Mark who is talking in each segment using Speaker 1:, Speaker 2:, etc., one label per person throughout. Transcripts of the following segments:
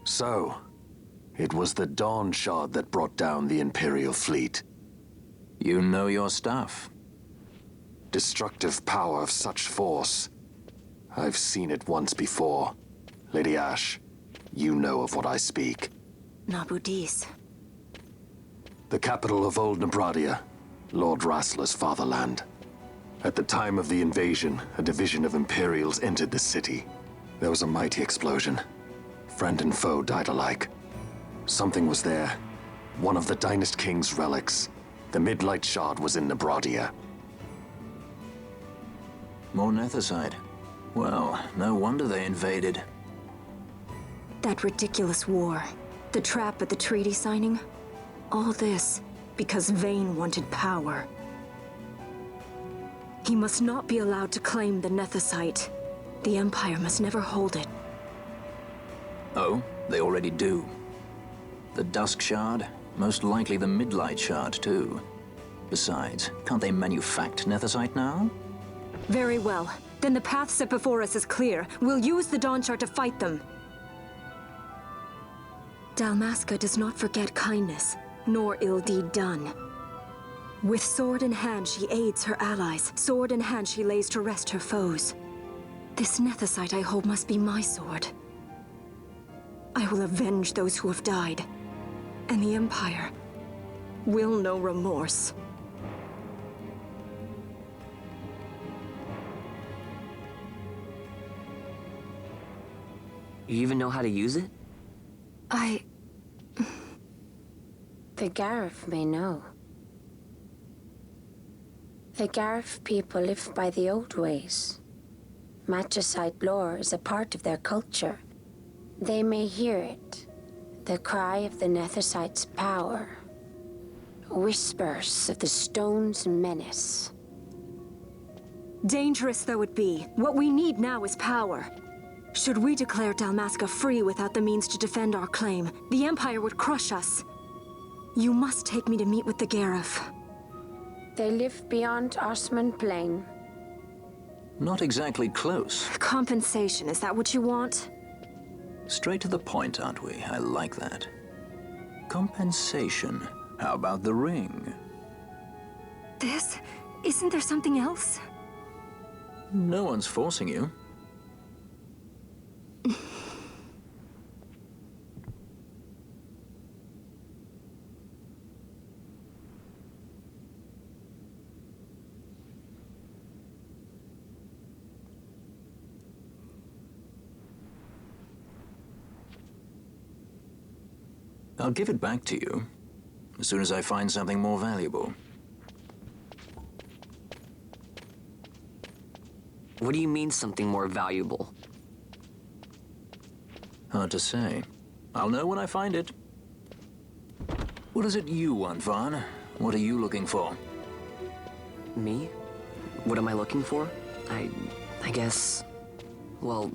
Speaker 1: So, it was the Dawn Shard that brought down the Imperial fleet.
Speaker 2: You know your stuff.
Speaker 1: Destructive power of such force. I've seen it once before. Lady Ash, you know of what I speak.
Speaker 3: Nabudis.
Speaker 1: The capital of Old Nebradia, Lord Rassler's fatherland. At the time of the invasion, a division of Imperials entered the city. There was a mighty explosion. Friend and foe died alike. Something was there. One of the Dynast King's relics. The Midlight Shard was in Nebradia.
Speaker 2: More Nethicite. Well, no wonder they invaded.
Speaker 3: That ridiculous war. The trap at the treaty signing. All this because Vayne wanted power. He must not be allowed to claim the Nethicite. The Empire must never hold it.
Speaker 2: Oh, they already do. The Dusk Shard, most likely the Midlight Shard too. Besides, can't they manufacture Nethicite now?
Speaker 3: Very well. Then the path set before us is clear. We'll use the Dawn Shard to fight them. Dalmasca does not forget kindness, nor ill deed done. With sword in hand, she aids her allies. Sword in hand, she lays to rest her foes. This Nethicite I hold must be my sword. I will avenge those who have died. And the Empire will know remorse.
Speaker 4: You even know how to use it?
Speaker 5: The Garif may know. The Garif people live by the old ways. Magicite lore is a part of their culture. They may hear it. The cry of the Nethicite's power. Whispers of the stone's menace.
Speaker 3: Dangerous though it be, what we need now is power. Should we declare Dalmasca free without the means to defend our claim, the Empire would crush us. You must take me to meet with the Garif.
Speaker 5: They live beyond Osman Plain.
Speaker 2: Not exactly close.
Speaker 3: Compensation, is that what you want?
Speaker 2: Straight to the point, aren't we? I like that. Compensation. How about the ring?
Speaker 3: This? Isn't there something else?
Speaker 2: No one's forcing you. I'll give it back to you as soon as I find something more valuable.
Speaker 4: What do you mean something more valuable?
Speaker 2: Hard to say. I'll know when I find it. What is it you want, Vaughn? What are you looking for?
Speaker 4: Me? What am I looking for? I guess... Well,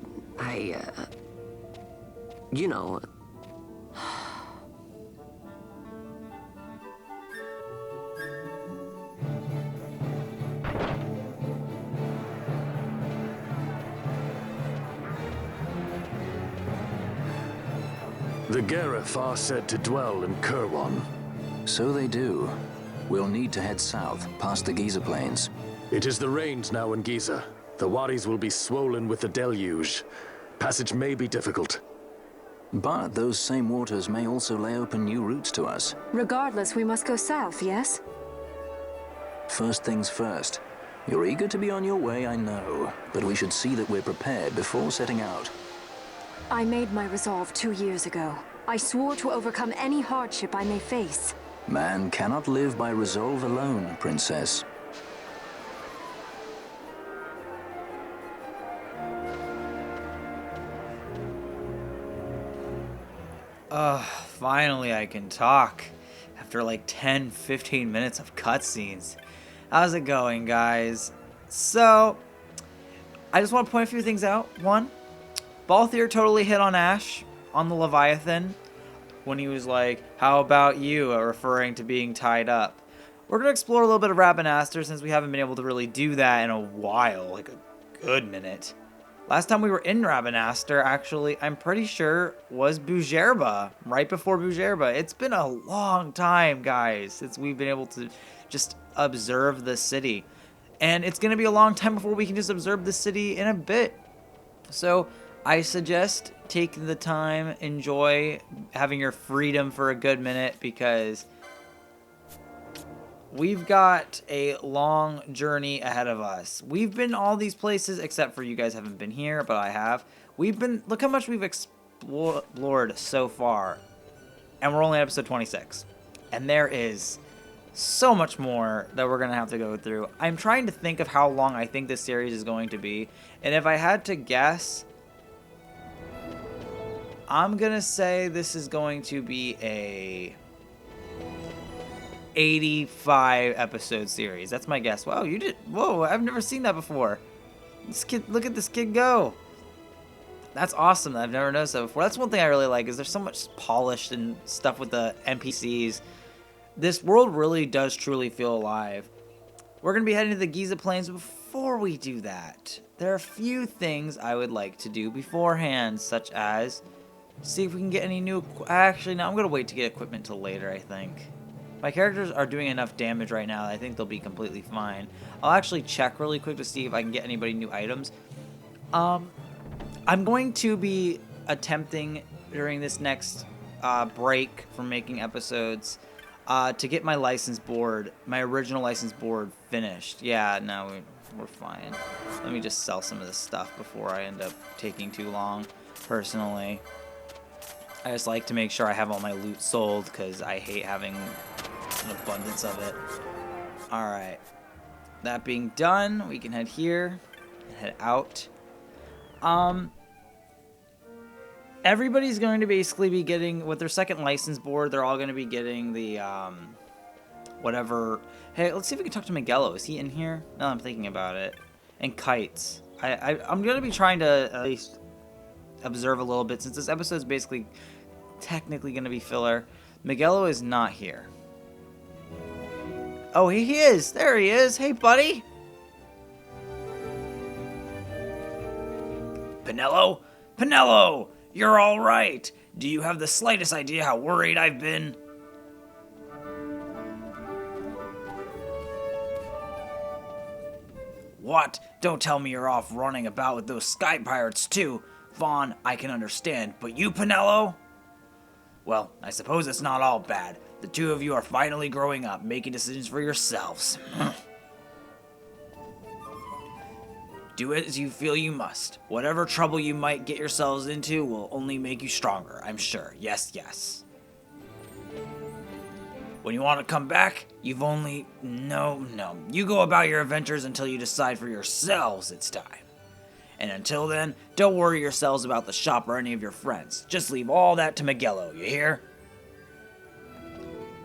Speaker 4: you know...
Speaker 1: The Garif are said to dwell in Kirwan.
Speaker 2: So they do. We'll need to head south, past the Giza Plains.
Speaker 1: It is the rains now in Giza. The wadis will be swollen with the deluge. Passage may be difficult.
Speaker 2: But those same waters may also lay open new routes to us.
Speaker 3: Regardless, we must go south, yes?
Speaker 2: First things first. You're eager to be on your way, I know. But we should see that we're prepared before setting out.
Speaker 3: I made my resolve 2 years ago. I swore to overcome any hardship I may face.
Speaker 2: Man cannot live by resolve alone, Princess.
Speaker 6: Finally I can talk. After like 10-15 minutes of cutscenes. How's it going, guys? So, I just want to point a few things out. One, Balthier totally hit on Ash on the Leviathan when he was like, how about you, referring to being tied up. We're going to explore a little bit of Rabanaster since we haven't been able to really do that in a while, like a good minute. Last time we were in Rabanastre, actually, I'm pretty sure was Bujerba, right before Bujerba. It's been a long time, guys, since we've been able to just observe the city. And it's going to be a long time before we can just observe the city in a bit. So I suggest taking the time, enjoy having your freedom for a good minute, because we've got a long journey ahead of us. We've been all these places, except for you guys haven't been here, but I have. Look how much we've explored so far. And we're only at episode 26. And there is so much more that we're going to have to go through. I'm trying to think of how long I think this series is going to be. And if I had to guess, I'm going to say this is going to be a 85 episode series. That's my guess. Wow, you did. Whoa, I've never seen that before. This kid, look at this kid go. That's awesome. I've never noticed that before. That's one thing I really like, is there's so much polished and stuff with the NPCs. This world really does truly feel alive. We're going to be heading to the Giza Plains. Before we do that, there are a few things I would like to do beforehand, such as see if we can get any new... Actually, no, I'm going to wait to get equipment till later, I think. My characters are doing enough damage right now that I think they'll be completely fine. I'll actually check really quick to see if I can get anybody new items. I'm going to be attempting during this next break from making episodes to get my license board, my original license board finished. Yeah, no, we're fine. Let me just sell some of this stuff before I end up taking too long, personally. I just like to make sure I have all my loot sold, because I hate having an abundance of it. Alright. That being done, we can head here and head out. Everybody's going to basically be getting, with their second license board, they're all going to be getting the, whatever. Hey, let's see if we can talk to Miguelo. Is he in here? Now I'm thinking about it. And Kites. I'm going to be trying to at least observe a little bit, since this episode is basically technically going to be filler. Miguelo is not here. Oh, he is. There he is. Hey, buddy. Pinello? Pinello! You're all right. Do you have the slightest idea how worried I've been? What? Don't tell me you're off running about with those sky pirates too. Vaughn, I can understand, but you, Pinello? Well, I suppose it's not all bad. The two of you are finally growing up, making decisions for yourselves. Do it as you feel you must. Whatever trouble you might get yourselves into will only make you stronger, I'm sure. Yes, yes. When you want to come back, you've only... No. You go about your adventures until you decide for yourselves it's time. And until then, don't worry yourselves about the shop or any of your friends. Just leave all that to Miguelo, you hear?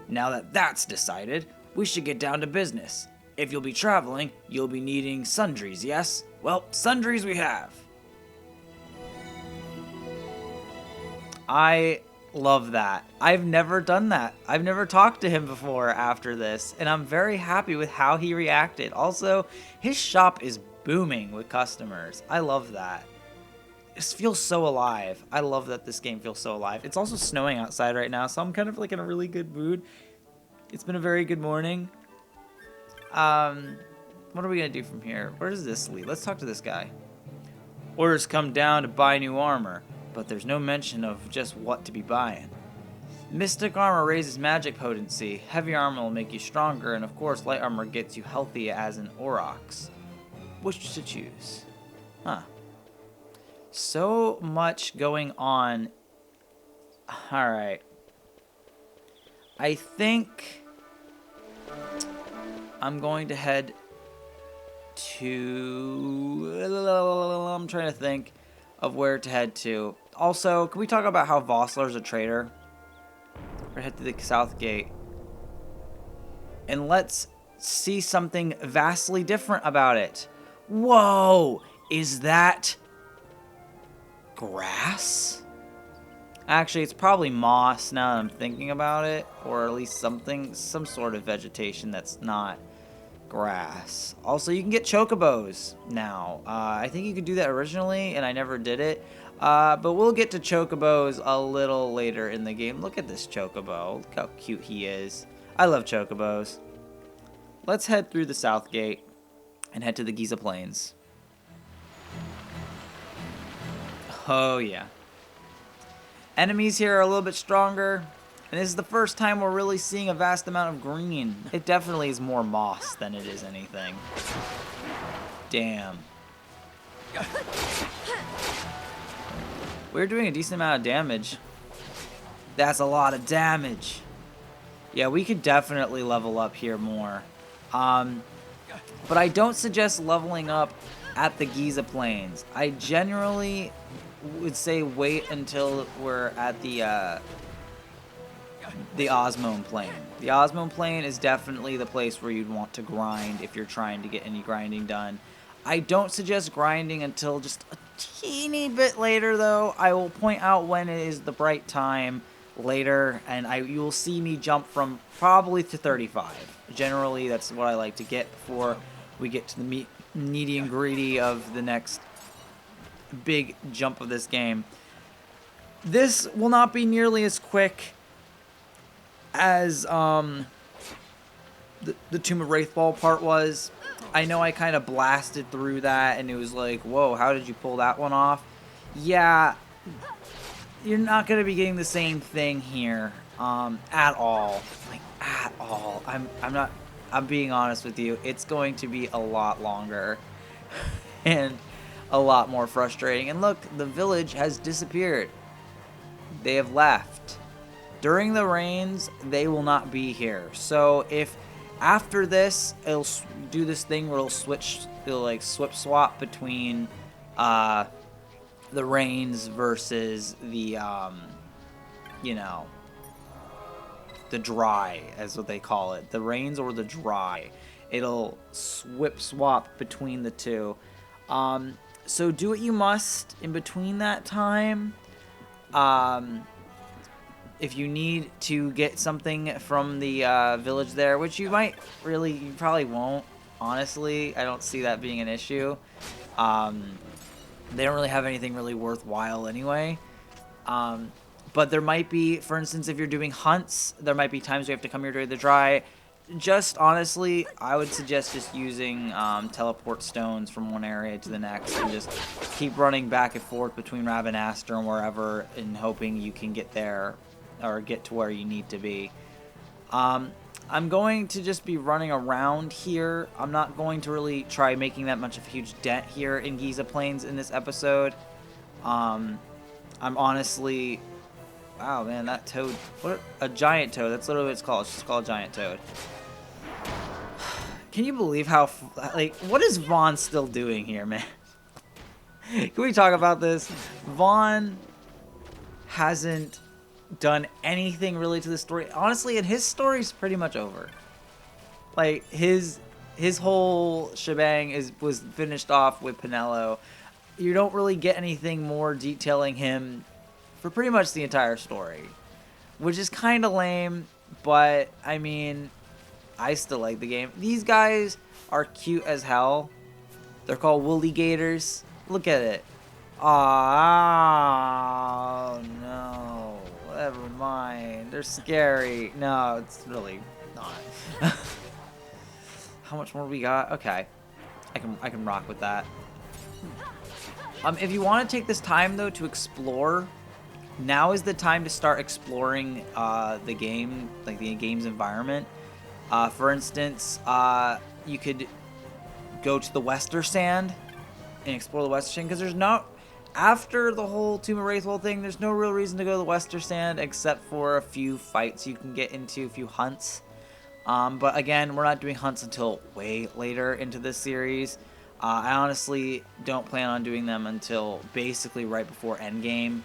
Speaker 6: Now that that's decided, we should get down to business. If you'll be traveling, you'll be needing sundries, yes? Well, sundries we have. I love that. I've never done that. I've never talked to him before after this, and I'm very happy with how he reacted. Also, his shop is booming with customers. I love that. This feels so alive. I love that this game feels so alive. It's also snowing outside right now, so I'm kind of like in a really good mood. It's been a very good morning. What are we gonna do from here? Where does this lead? Let's talk to this guy. Orders come down to buy new armor, but there's no mention of just what to be buying. Mystic armor raises magic potency. Heavy armor will make you stronger, and of course light armor gets you healthy as an Aurochs. Which to choose? Huh. So much going on. Alright. I think I'm going to head to... I'm trying to think of where to head to. Also, can we talk about how Vossler's a traitor? We're gonna head to the south gate. And let's see something vastly different about it. Whoa! Is that grass? Actually, it's probably moss now that I'm thinking about it. Or at least some sort of vegetation that's not grass. Also, you can get chocobos now. I think you could do that originally, and I never did it. But we'll get to chocobos a little later in the game. Look at this chocobo. Look how cute he is. I love chocobos. Let's head through the south gate and head to the Giza Plains. Oh, yeah. Enemies here are a little bit stronger. And this is the first time we're really seeing a vast amount of green. It definitely is more moss than it is anything. Damn. We're doing a decent amount of damage. That's a lot of damage. Yeah, we could definitely level up here more. But I don't suggest leveling up at the Giza Plains. I generally would say wait until we're at the Osmone Plain. The Osmone Plain is definitely the place where you'd want to grind if you're trying to get any grinding done. I don't suggest grinding until just a teeny bit later, though. I will point out when it is the right time later, and you will see me jump from probably to 35. Generally, that's what I like to get before we get to the meaty and greedy of the next big jump of this game. This will not be nearly as quick as the Tomb of Wraithfall part was. I know I kind of blasted through that, and it was like, whoa, how did you pull that one off? Yeah, you're not going to be getting the same thing here at all. Like, at all. I'm being honest with you. It's going to be a lot longer and a lot more frustrating. And look, the village has disappeared. They have left. During the rains, they will not be here. So if after this, it'll do this thing where it'll like swap between the rains versus the the dry, as what they call it. The rains or the dry. It'll swap between the two. So do what you must in between that time. If you need to get something from the village there, which you probably won't, honestly. I don't see that being an issue. They don't really have anything really worthwhile anyway. But there might be, for instance, if you're doing hunts, there might be times you have to come here during the dry. Just honestly, I would suggest just using teleport stones from one area to the next and just keep running back and forth between Ravenaster and wherever and hoping you can get there or get to where you need to be. I'm going to just be running around here. I'm not going to really try making that much of a huge dent here in Giza Plains in this episode. I'm honestly... Wow, man, that toad... What a giant toad. That's literally what it's called. It's just called a giant toad. Can you believe how... Like, what is Vaughn still doing here, man? Can we talk about this? Vaughn hasn't done anything really to the story. Honestly, and his story's pretty much over. Like, his whole shebang was finished off with Pinello. You don't really get anything more detailing him for pretty much the entire story, which is kind of lame, but I mean, I still like the game. These guys are cute as hell. They're called woolly gators. Look at it. Oh, no. Never mind. They're scary. No, it's really not. How much more we got? Okay. I can rock with that. If you want to take this time, though, to explore, now is the time to start exploring the game, like the game's environment. For instance, you could go to the Wester Sand and explore the Wester Sand, because there's no... After the whole Tomb of Wraithfall thing, there's no real reason to go to the Wester Sand except for a few fights you can get into, a few hunts. But again, we're not doing hunts until way later into this series. I honestly don't plan on doing them until basically right before Endgame.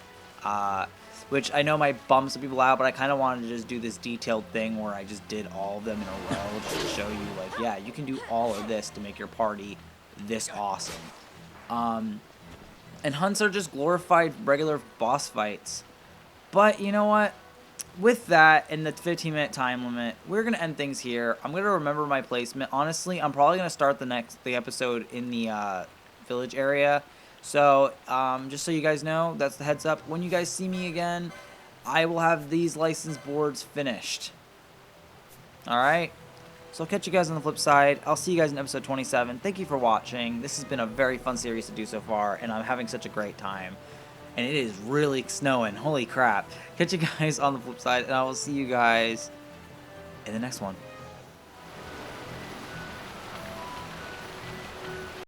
Speaker 6: Which I know might bum some people out, but I kind of wanted to just do this detailed thing where I just did all of them in a row just to show you, like, yeah, you can do all of this to make your party this awesome. And hunts are just glorified regular boss fights. But you know what? with that and the 15-minute time limit, we're gonna end things here. I'm gonna remember my placement. Honestly, I'm probably gonna start the episode in the village area. So just so you guys know, that's the heads up. When you guys see me again, I will have these license boards finished. All right. So I'll catch you guys on the flip side. I'll see you guys in episode 27. Thank you for watching. This has been a very fun series to do so far, and I'm having such a great time. And it is really snowing. Holy crap. Catch you guys on the flip side, and I will see you guys in the next one.